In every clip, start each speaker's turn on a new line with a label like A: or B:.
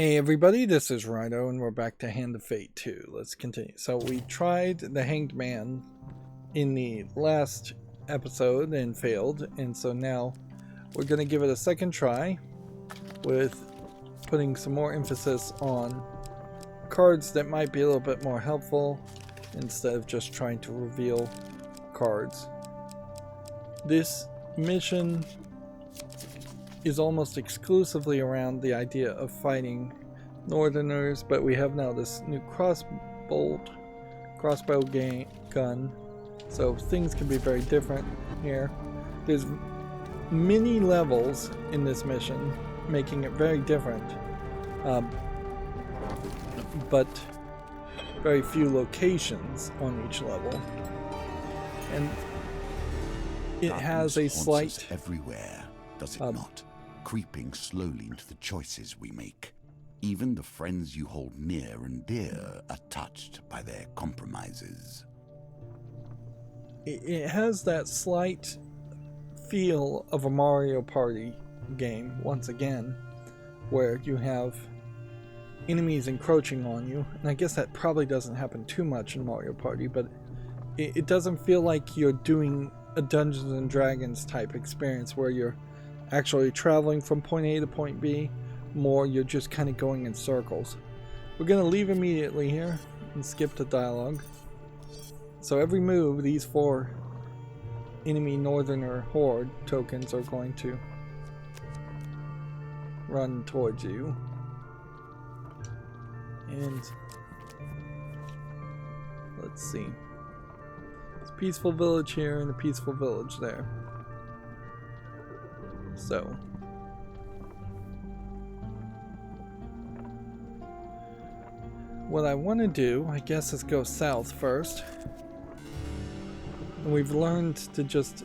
A: Hey everybody, this is Rydo and we're back to Hand of Fate 2. Let's continue. So we tried the Hanged Man in the last episode and failed, and so now we're going to give it a second try with putting some more emphasis on cards that might be a little bit more helpful instead of just trying to reveal cards. This mission is almost exclusively around the idea of fighting Northerners, but we have now this new crossbow gun, so things can be very different here. There's many levels in this mission, making it very different, but very few locations on each level, and it has a slight
B: everywhere, does it not? Creeping slowly into the choices we make. Even the friends you hold near and dear are touched by their compromises.
A: It has that slight feel of a Mario Party game, once again, where you have enemies encroaching on you. And I guess that probably doesn't happen too much in Mario Party, but it doesn't feel like you're doing a Dungeons and Dragons type experience where you're actually traveling from point A to point B. More you're just kind of going in circles. We're going to leave immediately here and skip to dialogue. So every move, these 4 enemy Northerner horde tokens are going to run towards you. And let's see. It's a peaceful village here and a peaceful village there. So what I want to do, I guess, is go south first. And we've learned to just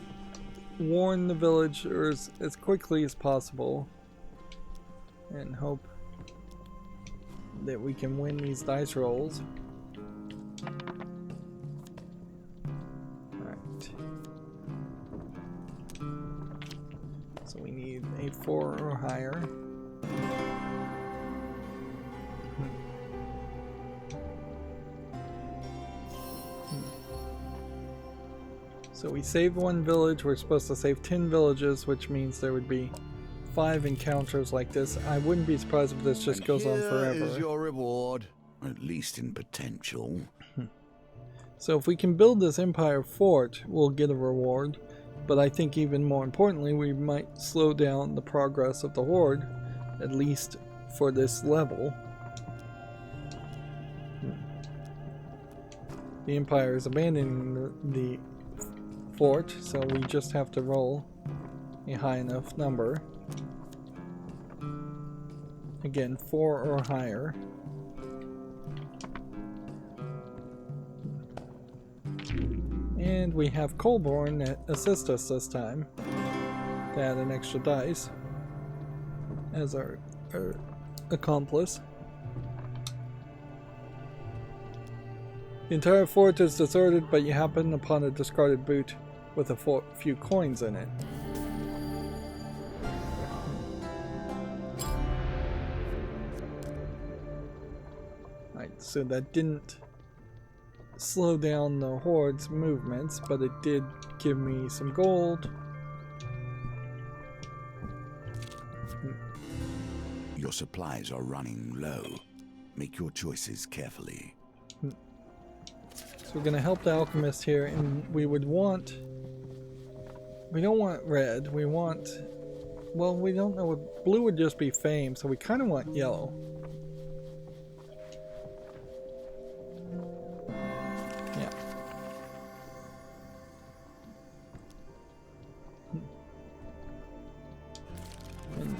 A: warn the villagers as quickly as possible and hope that we can win these dice rolls. Alright. So we need a 4 or higher. So we saved 1 village. We're supposed to save 10 villages, which means there would be 5 encounters like this. I wouldn't be surprised if this just goes on forever.
B: Here is your reward, at least in potential.
A: So if we can build this Empire fort, we'll get a reward. But I think even more importantly, we might slow down the progress of the horde, at least for this level. The Empire is abandoning the fort, so we just have to roll a high enough number. Again, 4 or higher. And we have Colborne that assist us this time to add an extra dice as our accomplice. The entire fort is deserted, but you happen upon a discarded boot with a few coins in it. Right, so that didn't slow down the horde's movements, but it did give me some gold.
B: Your supplies are running low. Make your choices carefully.
A: So we're going to help the alchemist here, and we don't want red, we want, well, we don't know, what blue would just be fame, so we kind of want yellow. Yeah. And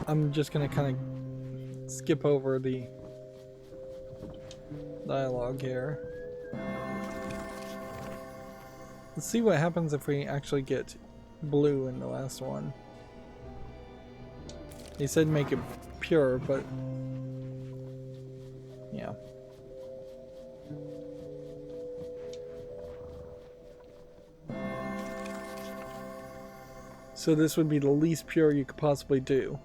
A: I'm just going to kind of skip over the dialogue here. Let's see what happens if we actually get blue in the last one. He said make it pure, but yeah. So this would be the least pure you could possibly do.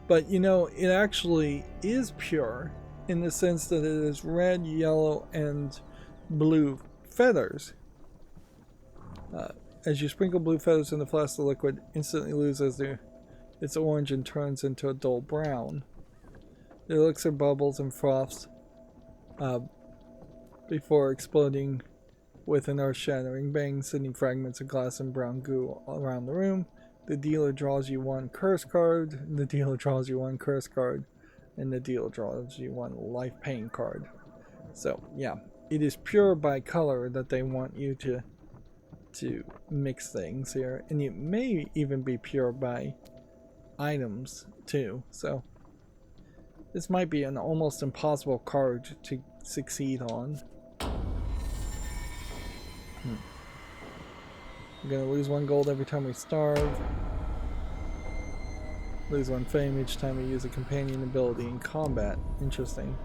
A: But you know, it actually is pure in the sense that it is red, yellow, and blue feathers. As you sprinkle blue feathers in the flask, the liquid instantly loses its orange and turns into a dull brown. The elixir bubbles and froths before exploding with an earth-shattering bang, sending fragments of glass and brown goo around the room. The dealer draws you one curse card, the dealer draws you one curse card, and the dealer draws you one life pain card. So, yeah, it is pure by color that they want you to mix things here, and it may even be pure by items too. So, this might be an almost impossible card to succeed on. We're gonna lose 1 gold every time we starve. Lose 1 fame each time we use a companion ability in combat. Interesting.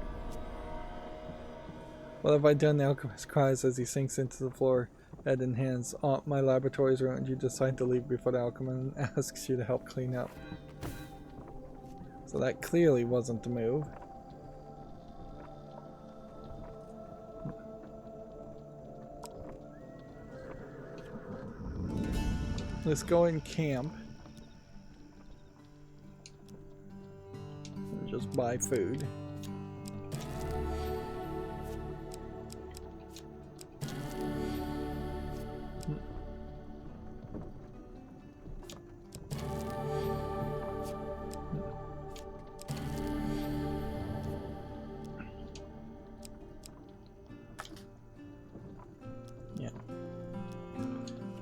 A: What have I done? The alchemist cries as he sinks into the floor, head in hands. Oh, my laboratory is ruined. You decide to leave before the alchemist asks you to help clean up. So that clearly wasn't the move. Let's go and camp. And just buy food.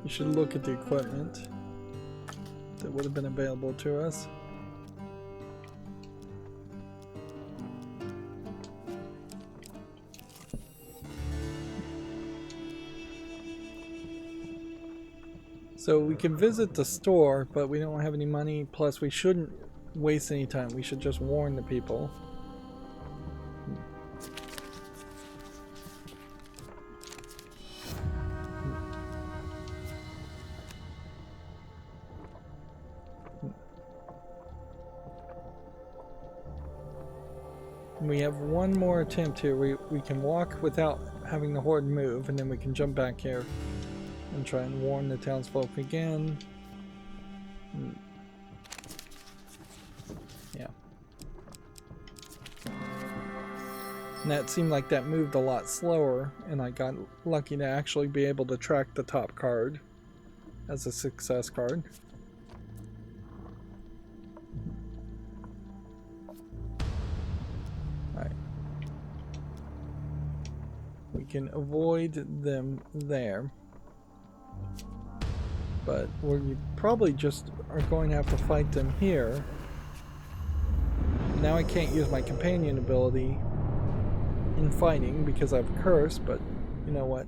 A: We should look at the equipment that would have been available to us. So we can visit the store, but we don't have any money, plus we shouldn't waste any time. We should just warn the people. We have one more attempt here. We can walk without having the horde move, and then we can jump back here and try and warn the townsfolk again. Yeah. And that seemed like that moved a lot slower, and I got lucky to actually be able to track the top card as a success card. We can avoid them there, but we probably just are going to have to fight them here. Now I can't use my companion ability in fighting because I have a curse, but you know what?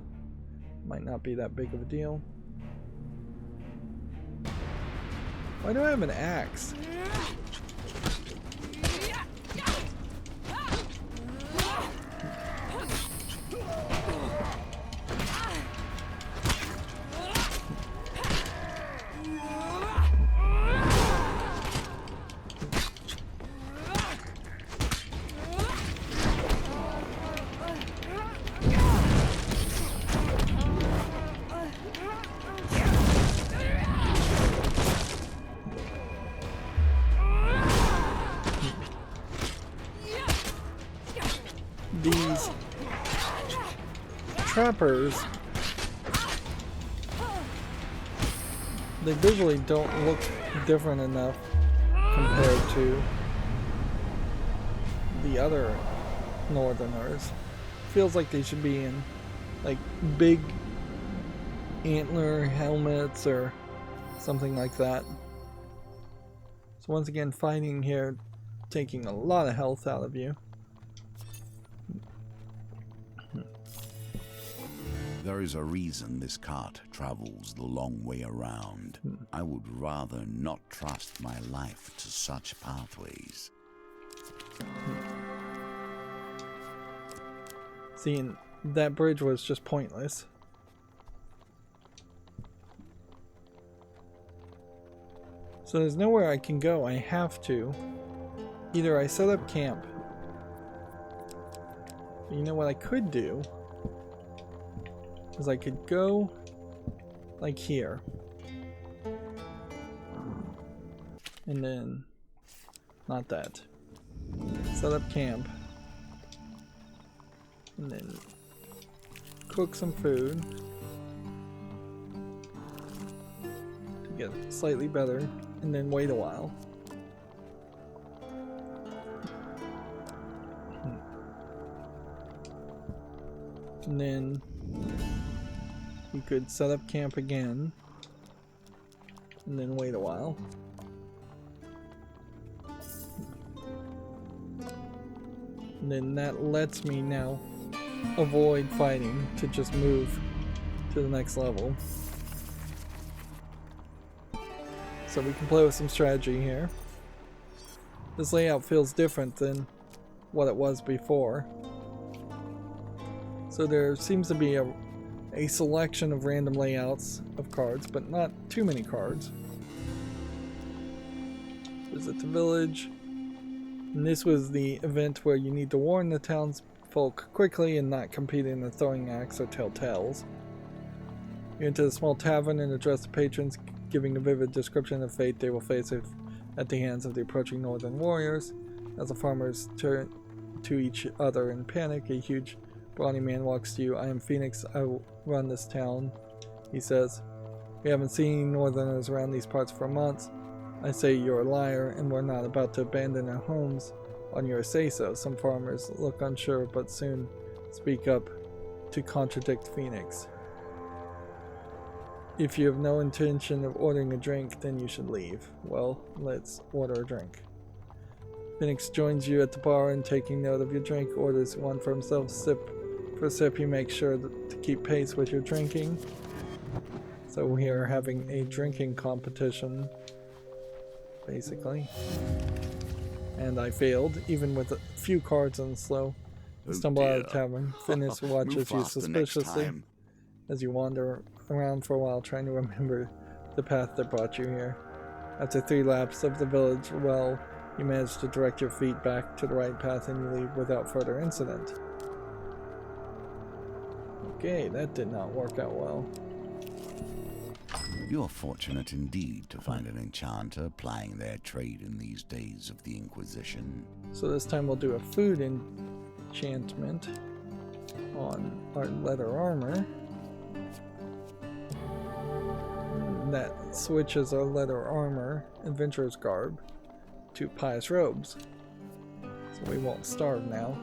A: Might not be that big of a deal. Why do I have an axe? These trappers, they visually don't look different enough compared to the other northerners. Feels like they should be in like big antler helmets or something like that. So once again, fighting here, taking a lot of health out of you.
B: There is a reason this cart travels the long way around. I would rather not trust my life to such pathways.
A: Seeing that bridge was just pointless. So there's nowhere I can go. I have to either I set up camp. You know what I could do is I could go like here. And then, not that. Set up camp. And then cook some food to get slightly better. And then wait a while. And then you could set up camp again. And then wait a while. And then that lets me now avoid fighting to just move to the next level. So we can play with some strategy here. This layout feels different than what it was before. So there seems to be a selection of random layouts of cards, but not too many cards. Visit the village. And this was the event where you need to warn the townsfolk quickly and not compete in the throwing axe or tell tales. You enter the small tavern and address the patrons, giving a vivid description of fate they will face at the hands of the approaching northern warriors. As the farmers turn to each other in panic, a huge brawny man walks to you. I am Phoenix, I run this town, he says. We haven't seen northerners around these parts for months. I say you're a liar, and we're not about to abandon our homes on your say-so. Some farmers look unsure, but soon speak up to contradict Phoenix. If you have no intention of ordering a drink, then you should leave. Well, let's order a drink. Phoenix joins you at the bar and, taking note of your drink, orders one for himself. Sip for sip, he makes sure to keep pace with your drinking. So we are having a drinking competition, basically. And I failed, even with a few cards on slow. You stumble out of the tavern. Phoenix watches you suspiciously as you wander around for a while, trying to remember the path that brought you here. After 3 laps of the village well, you manage to direct your feet back to the right path and you leave without further incident. Okay, that did not work out well.
B: You're fortunate indeed to find an enchanter plying their trade in these days of the Inquisition.
A: So this time we'll do a food enchantment on our leather armor. That switches our leather armor, adventurer's garb, to pious robes. So we won't starve now.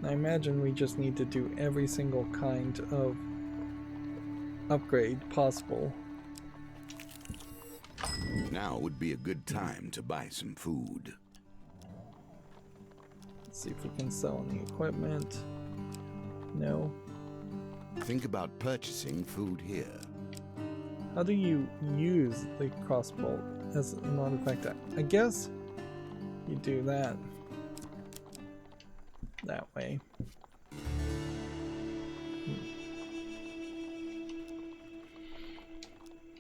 A: I imagine we just need to do every single kind of upgrade possible.
B: Now would be a good time to buy some food.
A: Let's see if we can sell any equipment. No.
B: Think about purchasing food here.
A: How do you use the crossbow as an artifact? I guess you do that way.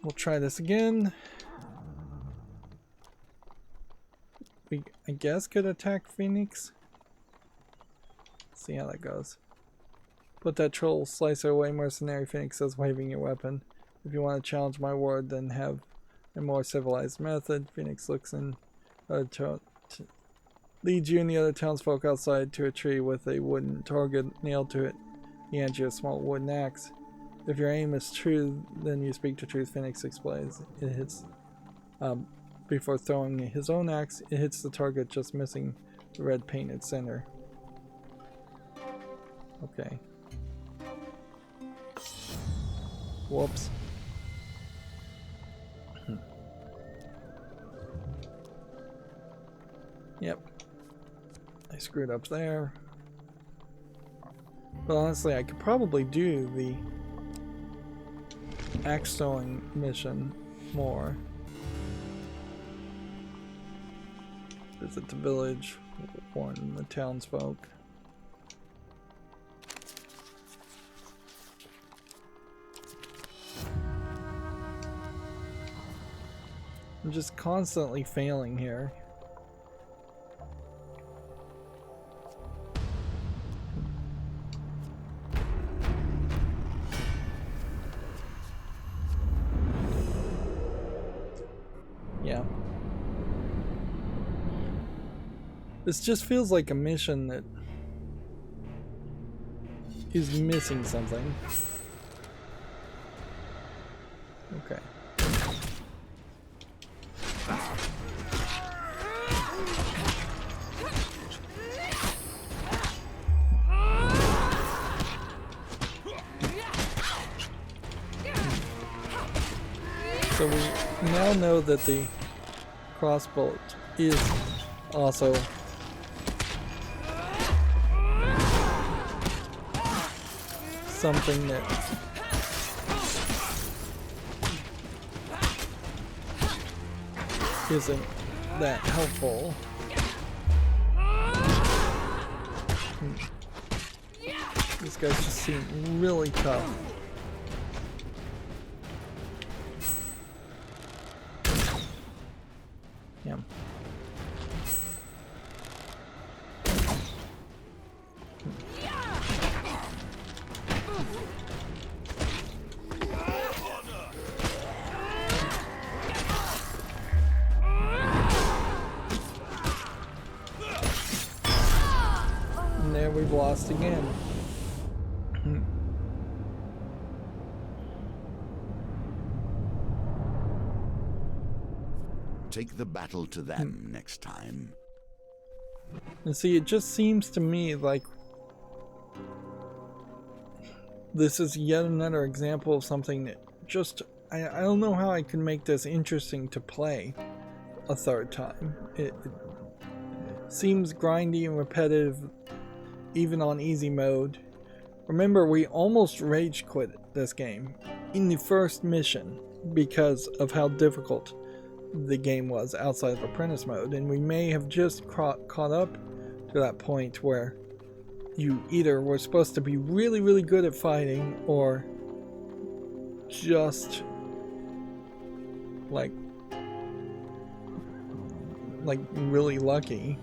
A: We'll try this again. We, I guess, could attack Phoenix. See how that goes. Put that troll slicer away, mercenary, Phoenix says, waving your weapon. If you want to challenge my word, then have a more civilized method. Phoenix looks in, leads you and the other townsfolk outside to a tree with a wooden target nailed to it. He hands you a small wooden axe. If your aim is true, then you speak the truth, Phoenix explains. It hits, before throwing his own axe, it hits the target, just missing the red painted center. Okay. Whoops. Yep. I screwed up there. But honestly, I could probably do the axe throwing mission more. Visit the village, warn the townsfolk. I'm just constantly failing here. Yeah. This just feels like a mission that is missing something. Okay. So we now know that the crossbow is also something that isn't that helpful. These guys just seem really tough. Yeah. And there we've lost again.
B: Take the battle to them next time.
A: And see, it just seems to me like this is yet another example of something that just, I don't know how I can make this interesting to play a third time. It seems grindy and repetitive, even on easy mode. Remember, we almost rage quit this game in the first mission because of how difficult the game was outside of apprentice mode, and we may have just caught up to that point where you either were supposed to be really, really good at fighting or just like really lucky.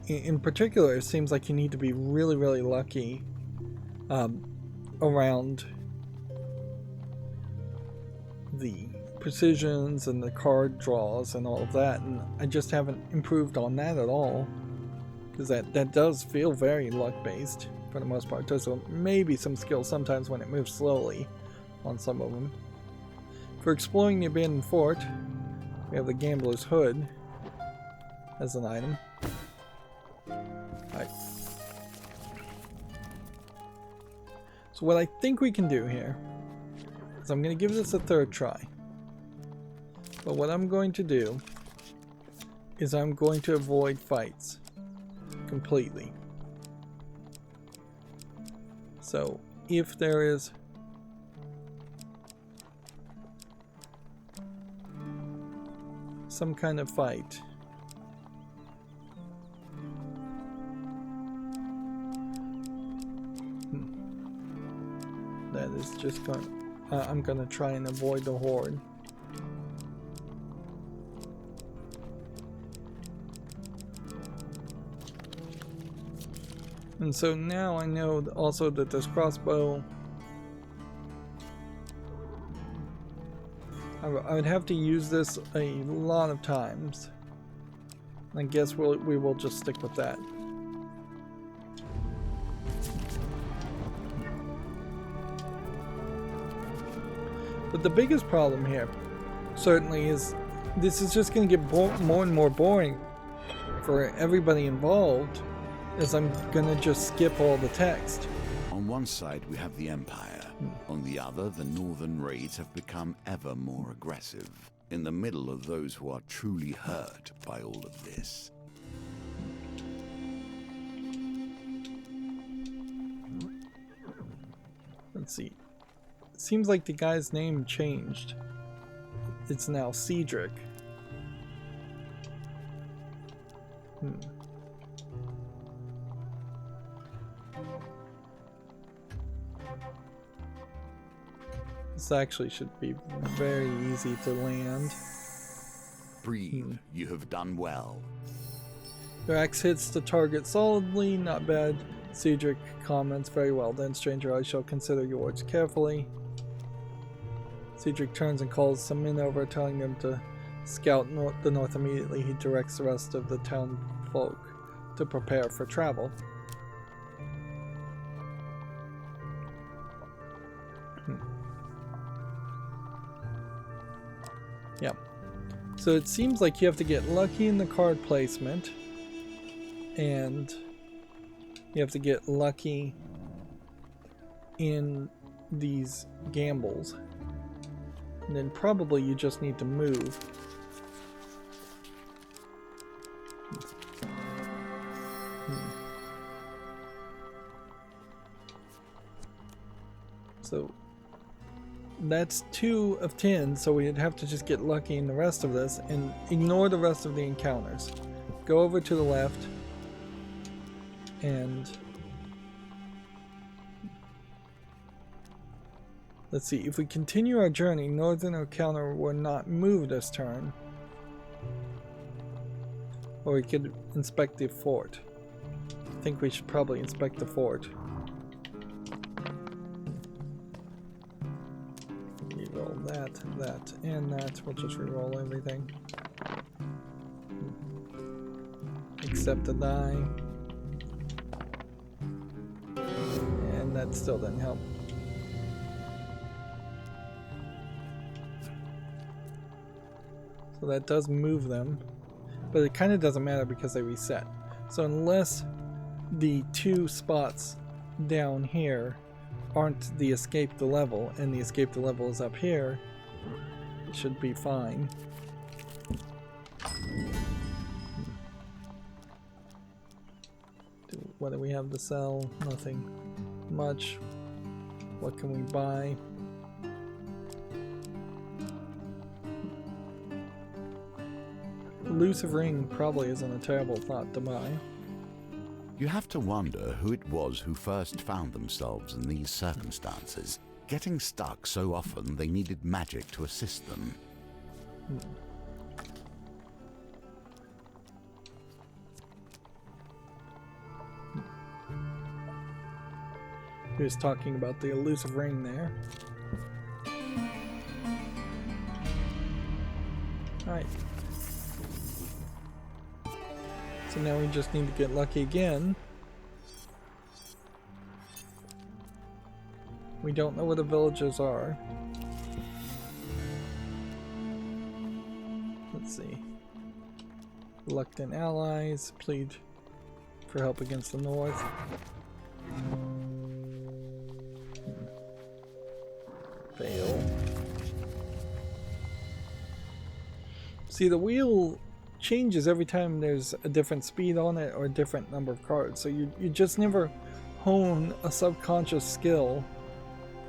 A: In particular, it seems like you need to be really, really lucky around the precisions and the card draws and all of that, and I just haven't improved on that at all, because that does feel very luck based for the most part. There's maybe some skill sometimes when it moves slowly on some of them. For exploring the abandoned fort, we have the Gambler's Hood as an item. Alright. So what I think we can do here is I'm going to give this a third try. But what I'm going to do is I'm going to avoid fights completely. So if there is some kind of fight, that is just going, I'm going to try and avoid the horde. And so now I know also that this crossbow, I would have to use this a lot of times. I guess we will just stick with that. But the biggest problem here certainly is this is just going to get more and more boring for everybody involved, as I'm going to just skip all the text.
B: On one side we have the Empire. On the other, the northern raids have become ever more aggressive. In the middle of those who are truly hurt by all of this.
A: Let's see. It seems like the guy's name changed. It's now Cedric. This actually should be very easy to land.
B: Breathe. You have done well.
A: Your axe hits the target solidly, not bad. Cedric comments, very well then, stranger, I shall consider your words carefully. Cedric turns and calls some men over, telling them to scout the north immediately. He directs the rest of the town folk to prepare for travel. Yeah. So it seems like you have to get lucky in the card placement, and you have to get lucky in these gambles. And then probably you just need to move. So that's 2 of 10, so we'd have to just get lucky in the rest of this and ignore the rest of the encounters. Go over to the left and let's see, if we continue our journey, northern encounter will not move this turn. Or we could inspect the fort. I think we should probably inspect the fort. Reroll that, that, and that. We'll just reroll everything. Except the die. And that still didn't help. So that does move them, but it kind of doesn't matter because they reset. So unless the 2 spots down here aren't the escape to level, and the escape to level is up here, it should be fine. What do we have to sell? Nothing much. What can we buy? Elusive ring probably isn't a terrible thought to buy.
B: You have to wonder who it was who first found themselves in these circumstances, getting stuck so often they needed magic to assist them.
A: He was talking about the elusive ring there. Alright. So now we just need to get lucky again. We don't know where the villages are. Let's see. Reluctant allies, plead for help against the north. Fail. See, the wheel changes every time there's a different speed on it or a different number of cards, so you just never hone a subconscious skill.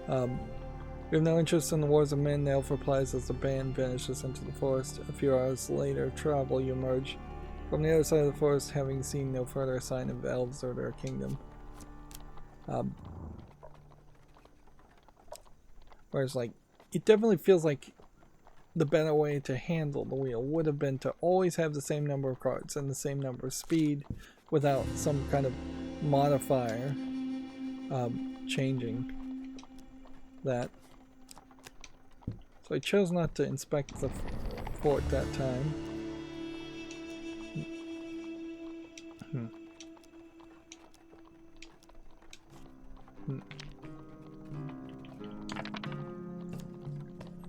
A: We have no interest in the wars of men, the elf replies as the band vanishes into the forest. A few hours later, travel, you emerge from the other side of the forest, having seen no further sign of elves or their kingdom. Whereas, like, it definitely feels like the better way to handle the wheel would have been to always have the same number of cards and the same number of speed without some kind of modifier changing that. So I chose not to inspect the fort that time.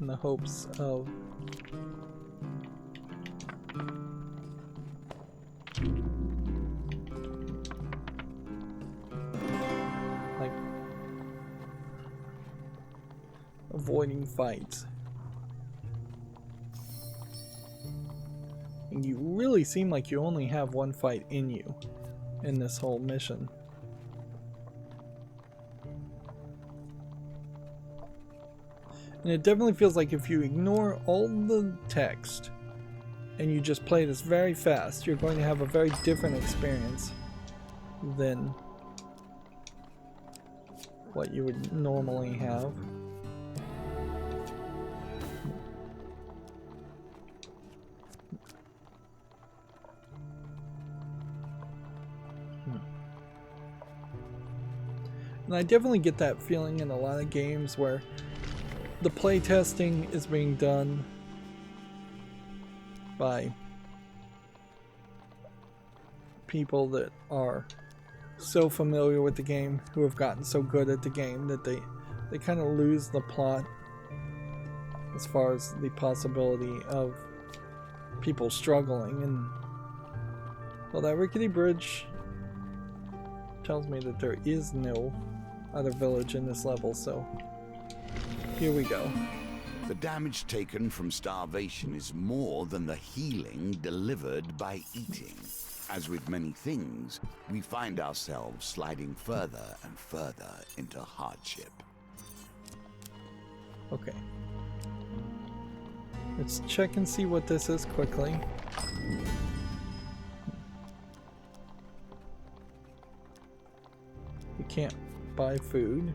A: In the hopes of like avoiding fights. And you really seem like you only have one fight in you in this whole mission. And it definitely feels like if you ignore all the text and you just play this very fast, you're going to have a very different experience than what you would normally have. And I definitely get that feeling in a lot of games where the playtesting is being done by people that are so familiar with the game, who have gotten so good at the game that they kind of lose the plot as far as the possibility of people struggling. And well, that rickety bridge tells me that there is no other village in this level, so here we go.
B: The damage taken from starvation is more than the healing delivered by eating. As with many things, we find ourselves sliding further and further into hardship.
A: Okay. Let's check and see what this is quickly. We can't buy food.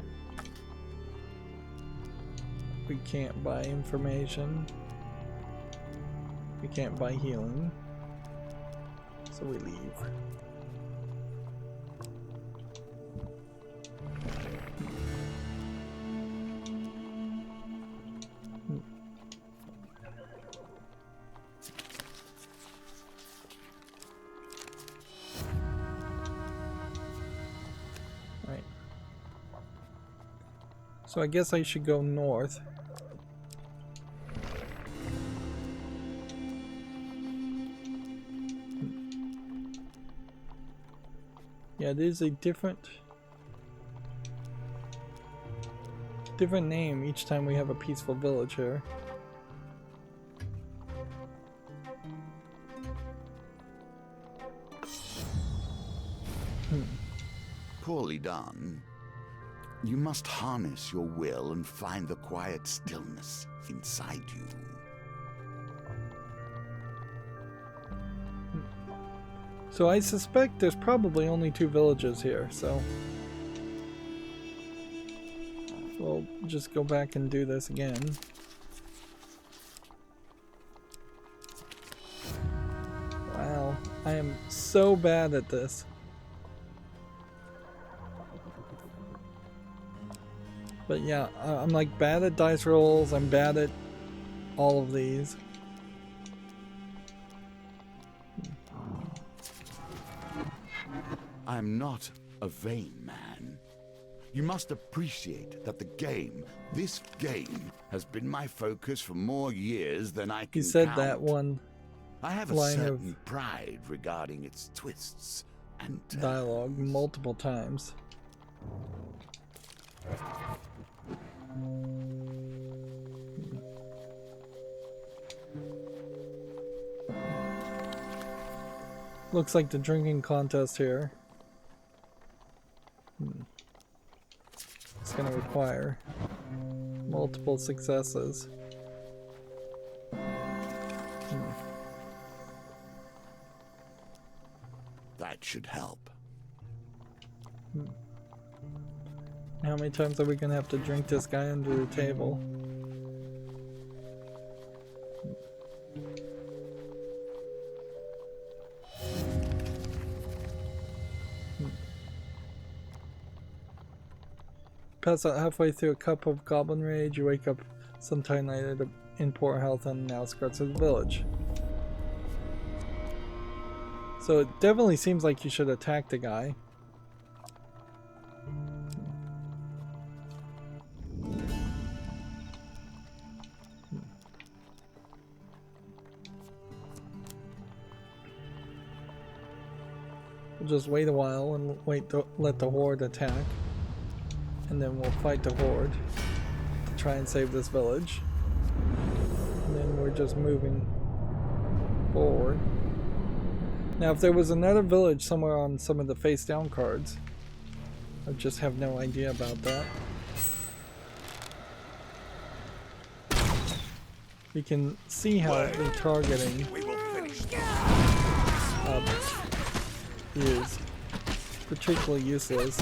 A: We can't buy information. We can't buy healing. So we leave. Right. So I guess I should go north. Yeah, it is a different name each time we have a peaceful village here.
B: Poorly done. You must harness your will and find the quiet stillness inside you.
A: So I suspect there's probably only 2 villages here, so we'll just go back and do this again. Wow, I am so bad at this. But yeah, I'm like bad at dice rolls, I'm bad at all of these.
B: I'm not a vain man. You must appreciate that this game, has been my focus for more years than I can
A: You said
B: count.
A: that one
B: I have a
A: line
B: certain
A: of
B: pride regarding its twists and
A: dialogue multiple times. Looks like the drinking contest here. It's going to require multiple successes.
B: That should help.
A: How many times are we going to have to drink this guy under the table? Pass out halfway through a cup of goblin rage, you wake up sometime later in poor health on the outskirts of the village. So it definitely seems like you should attack the guy. We'll just wait a while and let the horde attack. And then we'll fight the horde to try and save this village. And then we're just moving forward. Now if there was another village somewhere on some of the face down cards, I just have no idea about that. You can see how the targeting is particularly useless.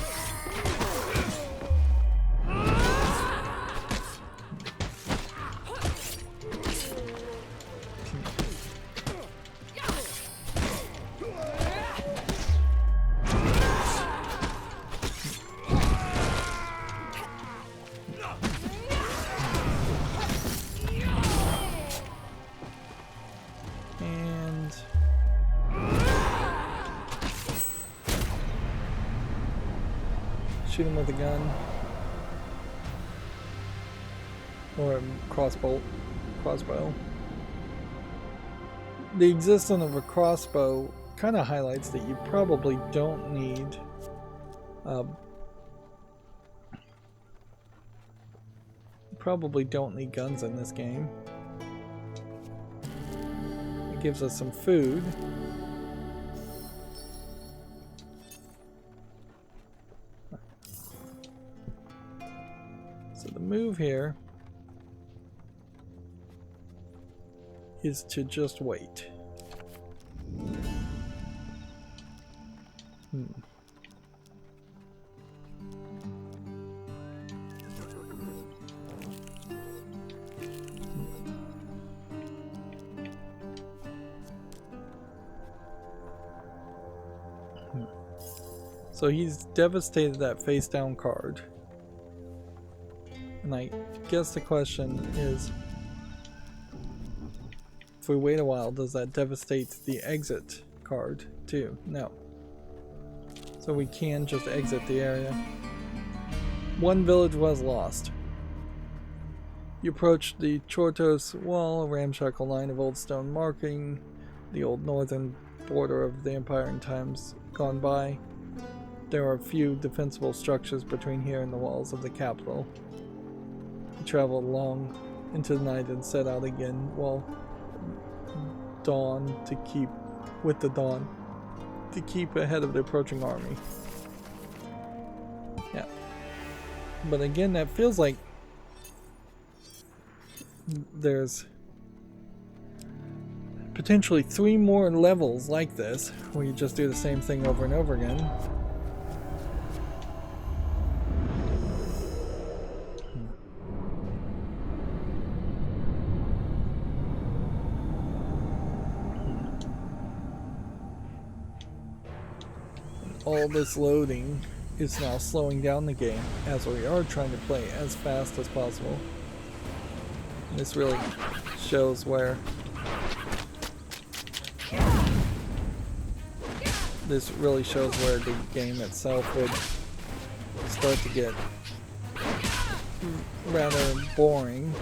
A: shoot him with a gun. Or a crossbow. The existence of a crossbow kind of highlights that you probably don't need guns in this game. It gives us some food. So the move here is to just wait. So he's devastated that face down card. And I guess the question is, if we wait a while, does that devastate the exit card too? No. So we can just exit the area. One village was lost. You approach the Chortos wall, a ramshackle line of old stone marking the old northern border of the empire in times gone by. There are a few defensible structures between here and the walls of the capital. You travel along into the night and set out again while with the dawn to keep ahead of the approaching army. Yeah. But again, that feels like there's potentially 3 more levels like this where you just do the same thing over and over again. All this loading is now slowing down the game as we are trying to play as fast as possible. And this really shows where the game itself would start to get rather boring.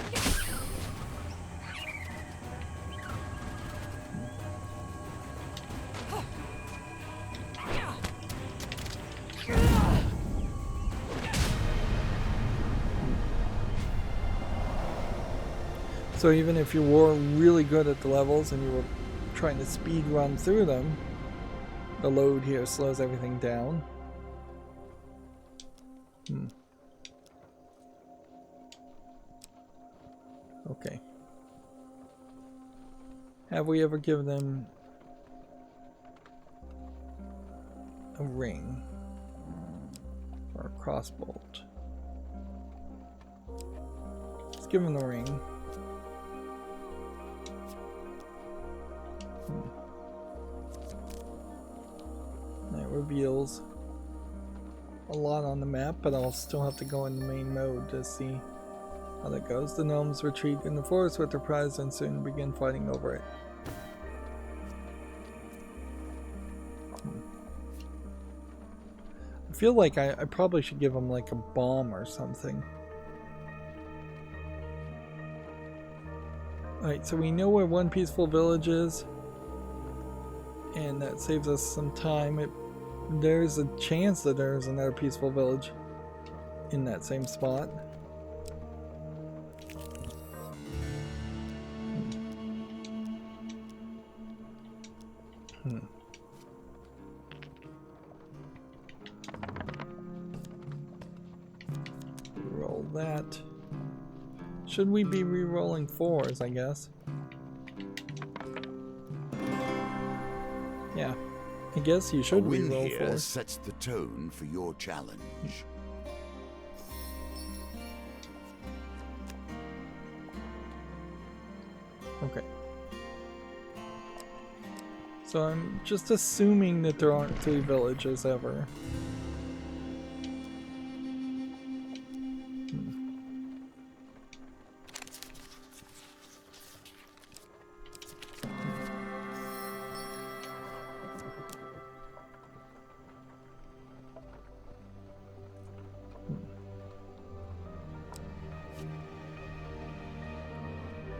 A: So even if you were really good at the levels and you were trying to speed run through them, the load here slows everything down. Okay. Have we ever given them a ring or a crossbolt? Let's give them the ring. That reveals a lot on the map, but I'll still have to go in the main mode to see how that goes. The gnomes retreat in the forest with their prize and soon begin fighting over it. I feel like I probably should give them like a bomb or something. Alright, so we know where one peaceful village is, and that saves us some time. There's a chance that there's another peaceful village in that same spot. Roll that. Should we be re-rolling 4s, I guess? Yeah. I guess you should re-roll 4.
B: Here sets the tone for your challenge.
A: Okay. So I'm just assuming that there aren't 3 villages ever.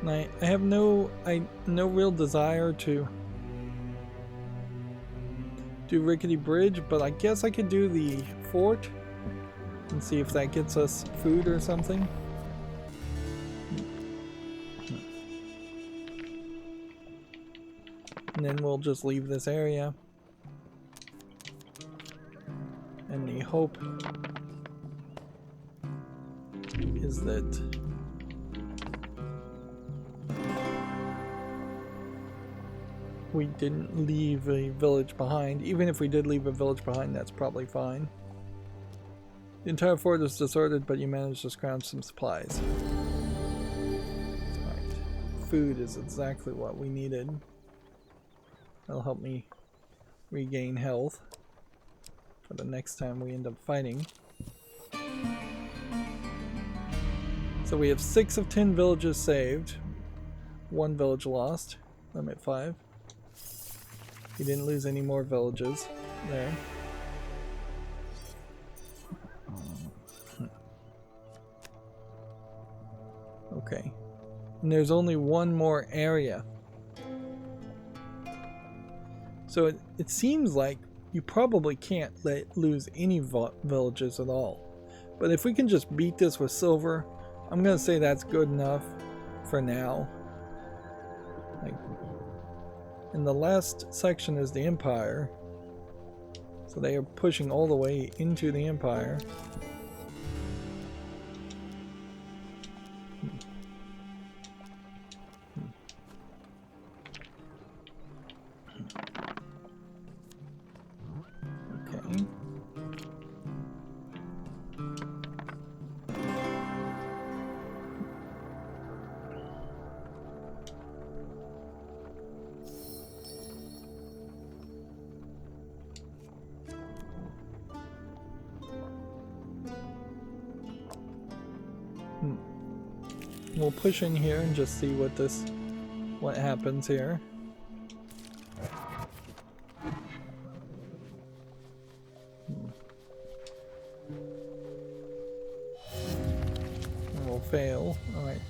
A: And I have no real desire to do Rickety Bridge, but I guess I could do the fort and see if that gets us food or something. And then we'll just leave this area. And the hope is that we didn't leave a village behind. Even if we did leave a village behind, that's probably fine. The entire fort is deserted, but you managed to scrounge some supplies. Right. Food is exactly what we needed. That'll help me regain health for the next time we end up fighting. So we have 6 of 10 villages saved. 1 village lost. Limit 5. We didn't lose any more villages there. Okay. And there's only 1 more area. So it seems like you probably can't lose any villages at all. But if we can just beat this with silver, I'm going to say that's good enough for now. And the last section is the Empire. So they are pushing all the way into the Empire. Okay. We'll push in here and just see what happens here. And we'll fail. Alright.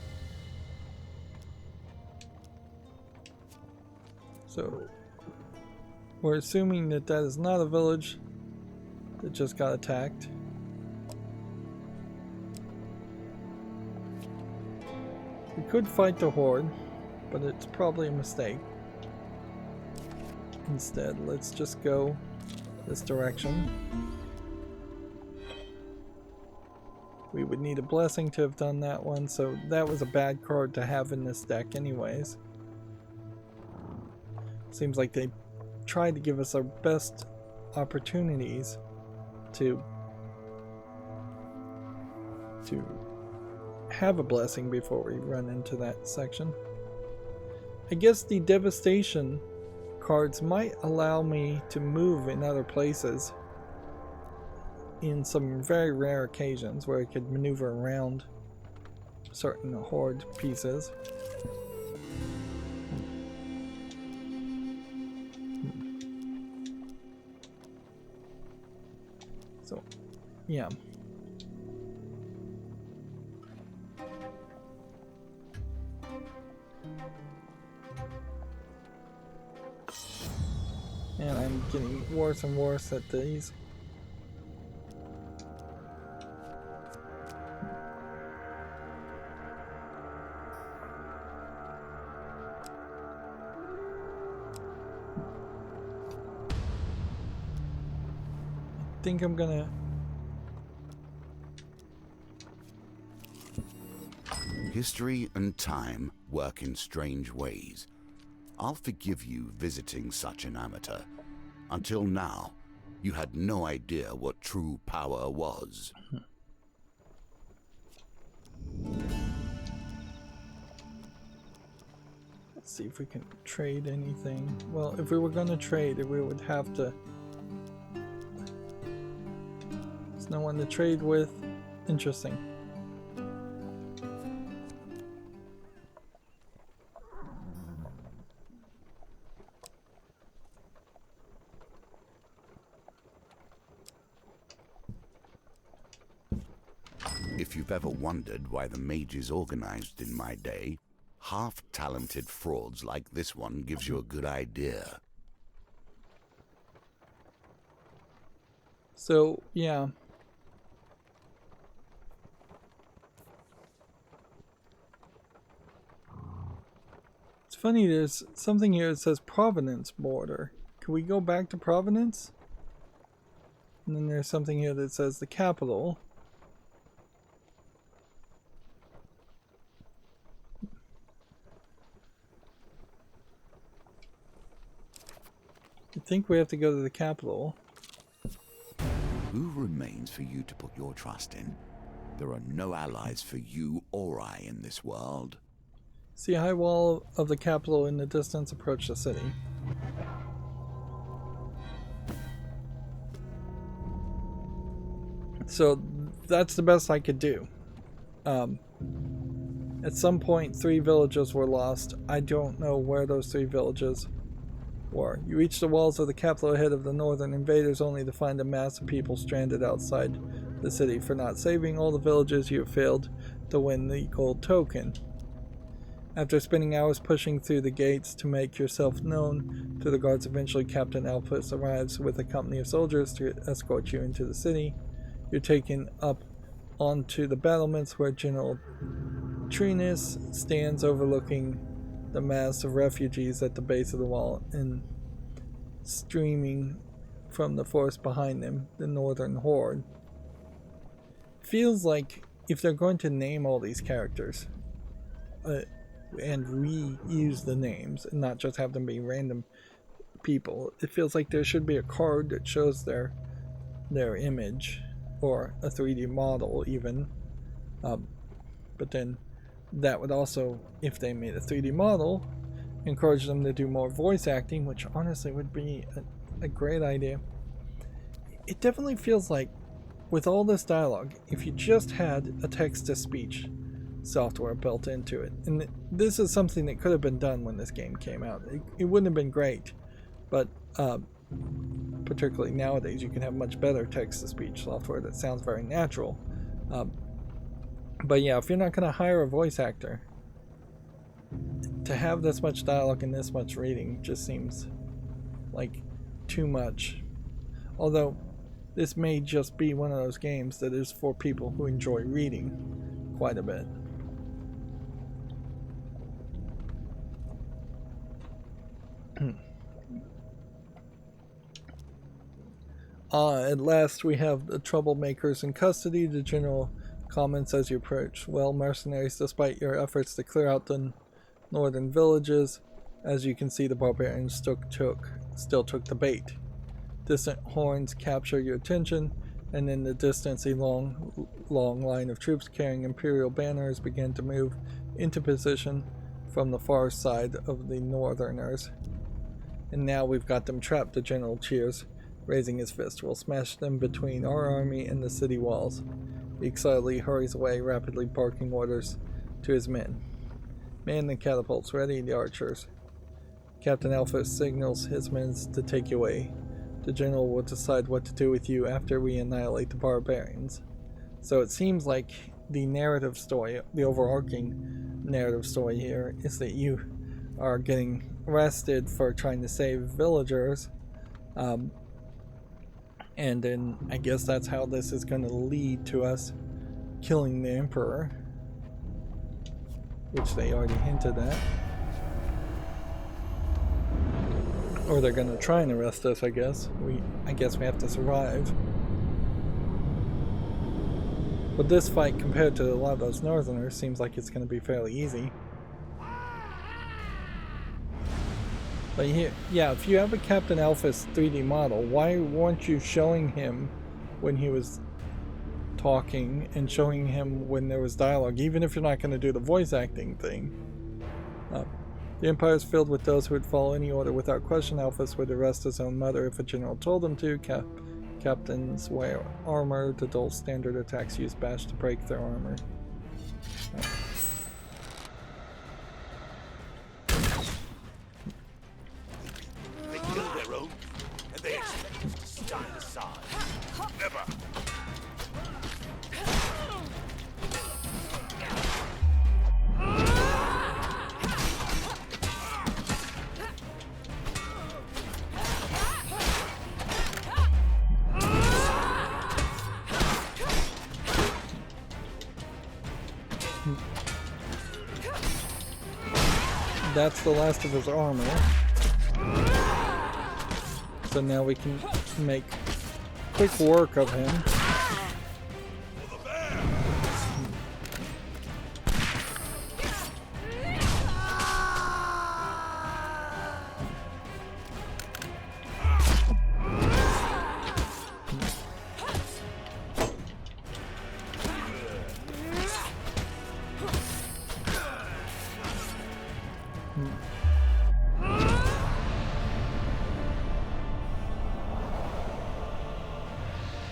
A: So we're assuming that that is not a village that just got attacked. We could fight the horde, but it's probably a mistake. Instead, let's just go this direction. We would need a blessing to have done that one, so that was a bad card to have in this deck anyways. Seems like they tried to give us our best opportunities to have a blessing before we run into that section. I guess the devastation cards might allow me to move in other places in some very rare occasions where I could maneuver around certain horde pieces. So, yeah. And I'm getting worse and worse at these. I think I'm gonna...
B: History and time work in strange ways. I'll forgive you visiting such an amateur. Until now, you had no idea what true power was.
A: Let's see if we can trade anything. Well, if we were going to trade, we would have to... There's no one to trade with. Interesting.
B: If you've ever wondered why the mages organized in my day, Half-talented frauds like this one gives you a good idea.
A: So, yeah. It's funny, there's something here that says Providence border. Can we go back to Providence? And then there's something here that says the capital. I think we have to go to the capital.
B: Who remains for you to put your trust in? There are no allies for you or I in this world.
A: See a high wall of the capital in the distance. Approach the city. So that's the best I could do. At some point, 3 villages were lost. I don't know where those 3 villages were. You reach the walls of the capital ahead of the northern invaders, only to find a mass of people stranded outside the city. For not saving all the villages, you have failed to win the gold token. After spending hours pushing through the gates to make yourself known to the guards, eventually Captain Alphys arrives with a company of soldiers to escort you into the city. You're taken up onto the battlements where General Trinus stands overlooking the mass of refugees at the base of the wall, and streaming from the forest behind them, the northern horde. Feels like if they're going to name all these characters and reuse the names and not just have them be random people, it feels like there should be a card that shows their image, or a 3D model even. But then that would also, if they made a 3D model, encourage them to do more voice acting, which honestly would be a great idea. It definitely feels like, with all this dialogue, if you just had a text-to-speech software built into it, and this is something that could have been done when this game came out. It wouldn't have been great, but particularly nowadays you can have much better text-to-speech software that sounds very natural. But yeah, if you're not going to hire a voice actor, to have this much dialogue and this much reading just seems like too much. Although this may just be one of those games that is for people who enjoy reading quite a bit. At last we have the troublemakers in custody. The general comments as you approach. Well, mercenaries, despite your efforts to clear out the northern villages, as you can see, the barbarians still took the bait. Distant horns capture your attention, and in the distance a long line of troops carrying imperial banners begin to move into position from the far side of the northerners. And now we've got them trapped, the general cheers, raising his fist. We'll smash them between our army and the city walls. He excitedly hurries away, rapidly barking orders to his men. Man the catapults, ready the archers. Captain Alphys signals his men to take you away. The general will decide what to do with you after we annihilate the barbarians. So it seems like the narrative story, the overarching narrative story here, is that you are getting arrested for trying to save villagers. And then I guess that's how this is going to lead to us killing the Emperor, which they already hinted at. Or they're going to try and arrest us, I guess. I guess we have to survive. But this fight, compared to a lot of those Northerners, seems like it's going to be fairly easy. But here, yeah, if you have a Captain Alphys 3D model, why weren't you showing him when he was talking and showing him when there was dialogue, even if you're not going to do the voice acting thing? The Empire is filled with those who would follow any order without question. Alphys would arrest his own mother if a general told him to. Captains wear armor. The dull standard attacks use bash to break their armor.
B: They kill their own, and they expect us to stand aside. Never!
A: that's the last of his armor. So now we can make quick work of him.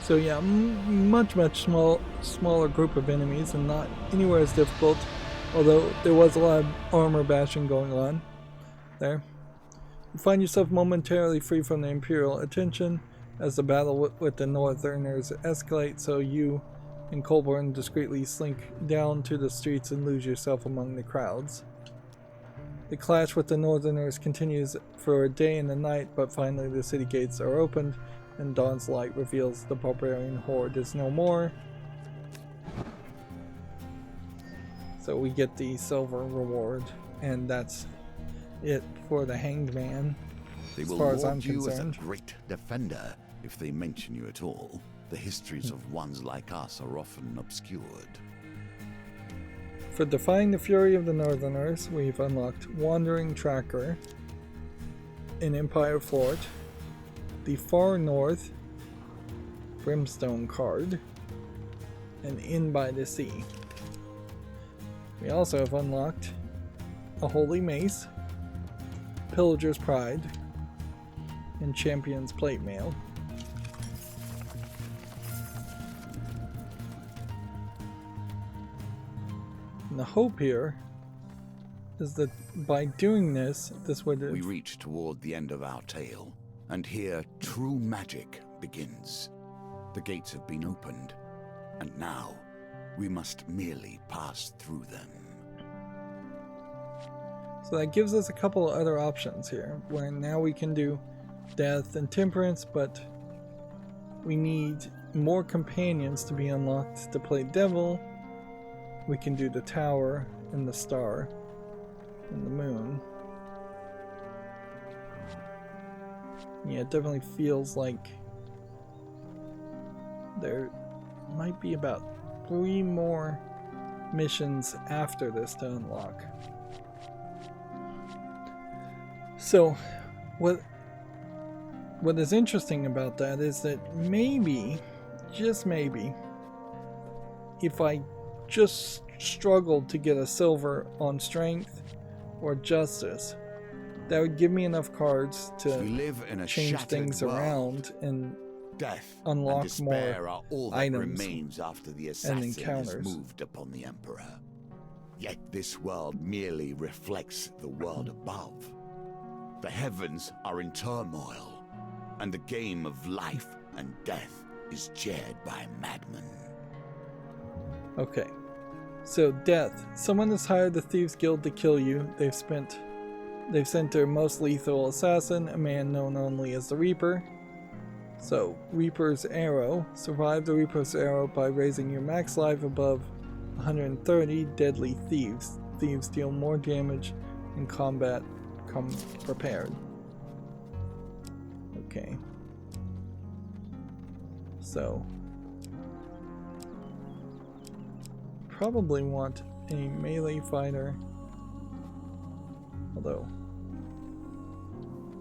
A: So yeah, much smaller group of enemies and not anywhere as difficult, although there was a lot of armor bashing going on there. You find yourself momentarily free from the Imperial attention as the battle with the Northerners escalates, so you and Colburn discreetly slink down to the streets and lose yourself among the crowds. The clash with the Northerners continues for a day and a night, but finally the city gates are opened and dawn's light reveals the barbarian horde is no more. So we get the silver reward, and that's it for the Hanged Man.
B: They
A: as
B: will
A: far as I'm
B: laud you
A: concerned.
B: as a great defender if they mention you at all. The histories of ones like us are often obscured.
A: For defying the fury of the Northerners, we've unlocked Wandering Tracker, an Empire Fort, the Far North Brimstone card, and Inn by the Sea. We also have unlocked a Holy Mace, Pillager's Pride, and Champion's Plate Mail. And the hope here is that by doing this, would...
B: We reach toward the end of our tale, and here true magic begins. The gates have been opened, and now we must merely pass through them.
A: So that gives us a couple of other options here, where now we can do death and temperance, but we need more companions to be unlocked to play devil. We can do the tower and the star and the moon. Yeah, it definitely feels like there might be about 3 more missions after this to unlock. So, what is interesting about that is that maybe, just maybe, if I just struggled to get a silver on strength or justice, that would give me enough cards to
B: We live in a
A: change things
B: world.
A: around and
B: Death
A: unlock
B: and despair
A: more
B: are all that
A: items
B: remains after the assassin has
A: encounters.
B: moved upon the Emperor. Yet this world merely reflects the world above. The heavens are in turmoil, and the game of life and death is chaired by madmen.
A: Okay, so death. Someone has hired the Thieves Guild to kill you. They've sent their most lethal assassin, a man known only as the Reaper. So, Reaper's Arrow. Survive the Reaper's Arrow by raising your max life above 130. Deadly Thieves. Thieves deal more damage in combat. Come prepared. Okay. So, probably want a melee fighter. Although,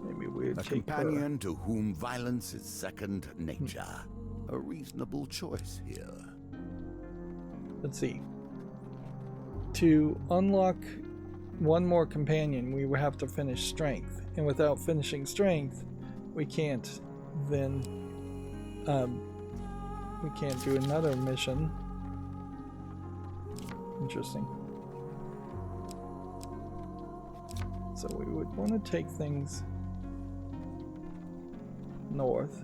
A: maybe we'd
B: A
A: take
B: companion to whom violence is second nature. A reasonable choice here.
A: Let's see. To unlock one more companion, we would have to finish strength, and without finishing strength, we can't then we can't do another mission. Interesting. So we would want to take things north.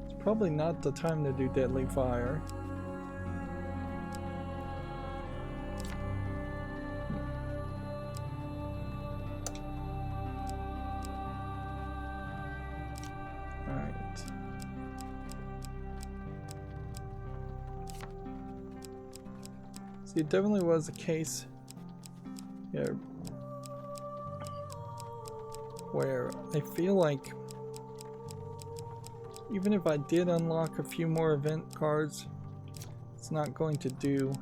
A: It's probably not the time to do deadly fire. Alright. See, it definitely was a case here where I feel like even if I did unlock a few more event cards, it's not going to do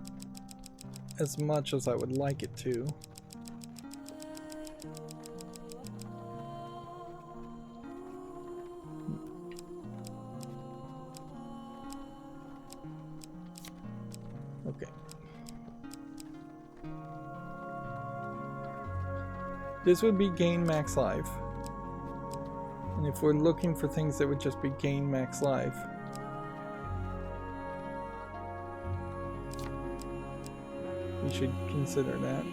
A: as much as I would like it to. Okay. This would be gain max life. And if we're looking for things that would just be gain max life, we should consider that.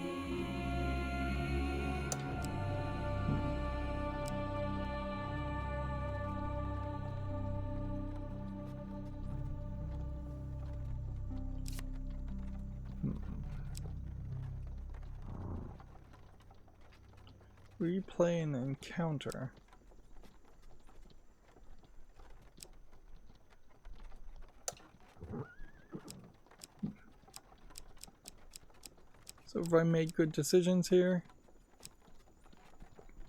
A: Replay an encounter. So have I made good decisions here?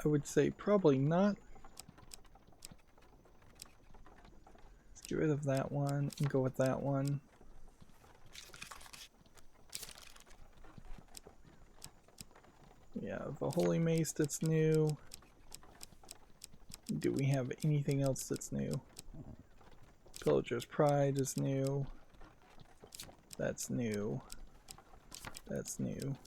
A: I would say probably not. Let's get rid of that one and go with that one. We have a holy mace that's new. Do we have anything else that's new? Pillager's Pride is new. That's new. That's new.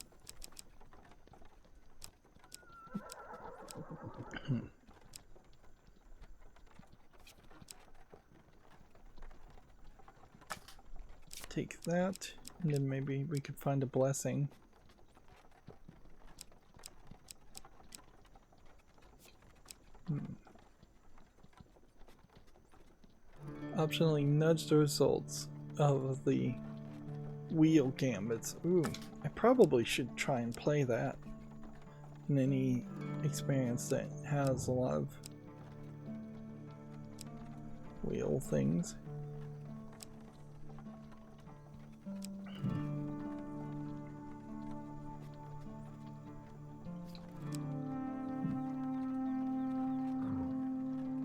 A: Take that, and then maybe we could find a blessing. Optionally nudge the results of the wheel gambits. Ooh, I probably should try and play that in any experience that has a lot of wheel things.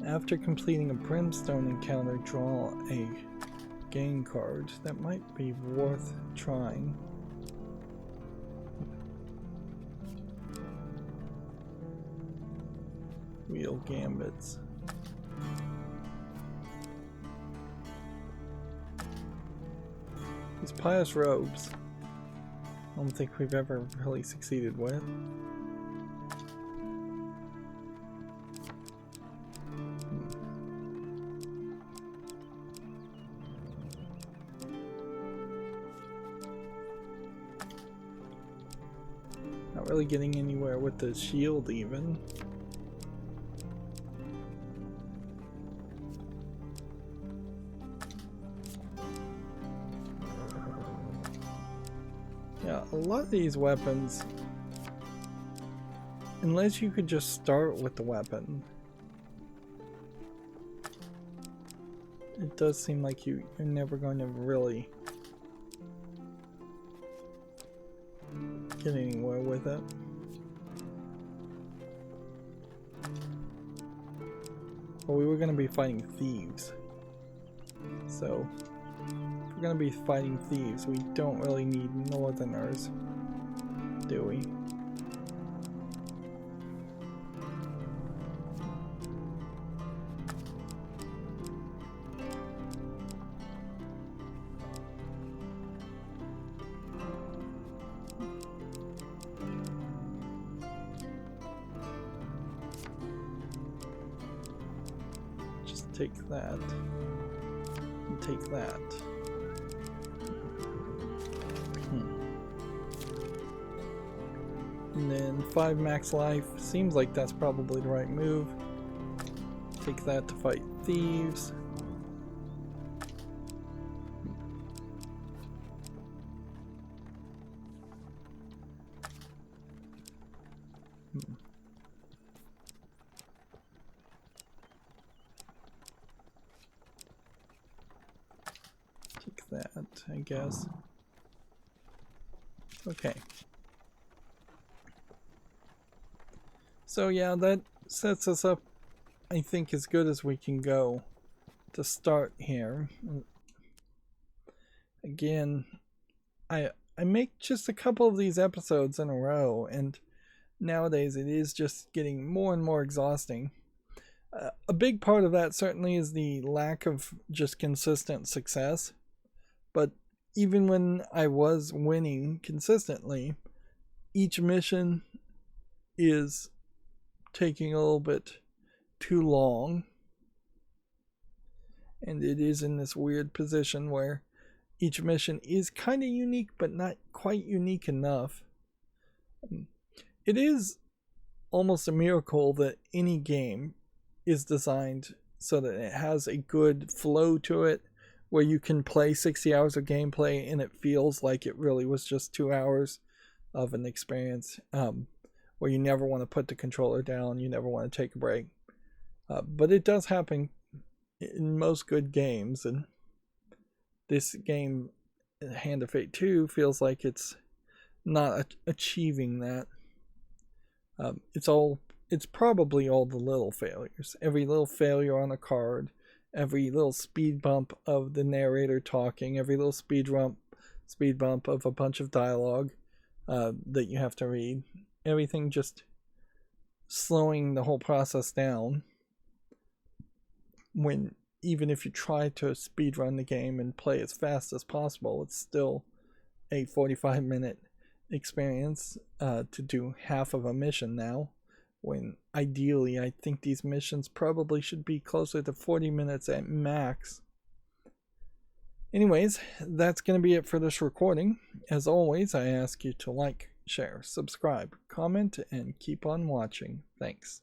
A: After completing a brimstone encounter, draw a gain card. That might be worth trying. Wheel gambits. These pious robes, I don't think we've ever really succeeded with. Not really getting anywhere with the shield even. Yeah, a lot of these weapons, unless you could just start with the weapon, it does seem like you're never going to really get anywhere with it. Well, we were going to be fighting thieves, so if we're going to be fighting thieves, we don't really need northerners, do we? Just take that and take that. And then 5 max life. Seems like that's probably the right move. Take that to fight thieves. Take that, I guess. Okay. So yeah, that sets us up, I think, as good as we can go to start here. Again, I make just a couple of these episodes in a row, and nowadays it is just getting more and more exhausting. A big part of that certainly is the lack of just consistent success. But even when I was winning consistently, each mission is taking a little bit too long. And it is in this weird position where each mission is kind of unique, but not quite unique enough. It is almost a miracle that any game is designed so that it has a good flow to it, where you can play 60 hours of gameplay and it feels like it really was just 2 hours of an experience, where you never want to put the controller down, you never want to take a break. But it does happen in most good games, and this game, Hand of Fate 2, feels like it's not achieving that. It's probably all the little failures. Every little failure on a card, every little speed bump of the narrator talking, every little speed bump of a bunch of dialogue that you have to read. Everything just slowing the whole process down. When even if you try to speed run the game and play as fast as possible, it's still a 45-minute experience to do half of a mission now, when ideally I think these missions probably should be closer to 40 minutes at max. Anyways, that's going to be it for this recording. As always, I ask you to like, share, subscribe, comment, and keep on watching. Thanks.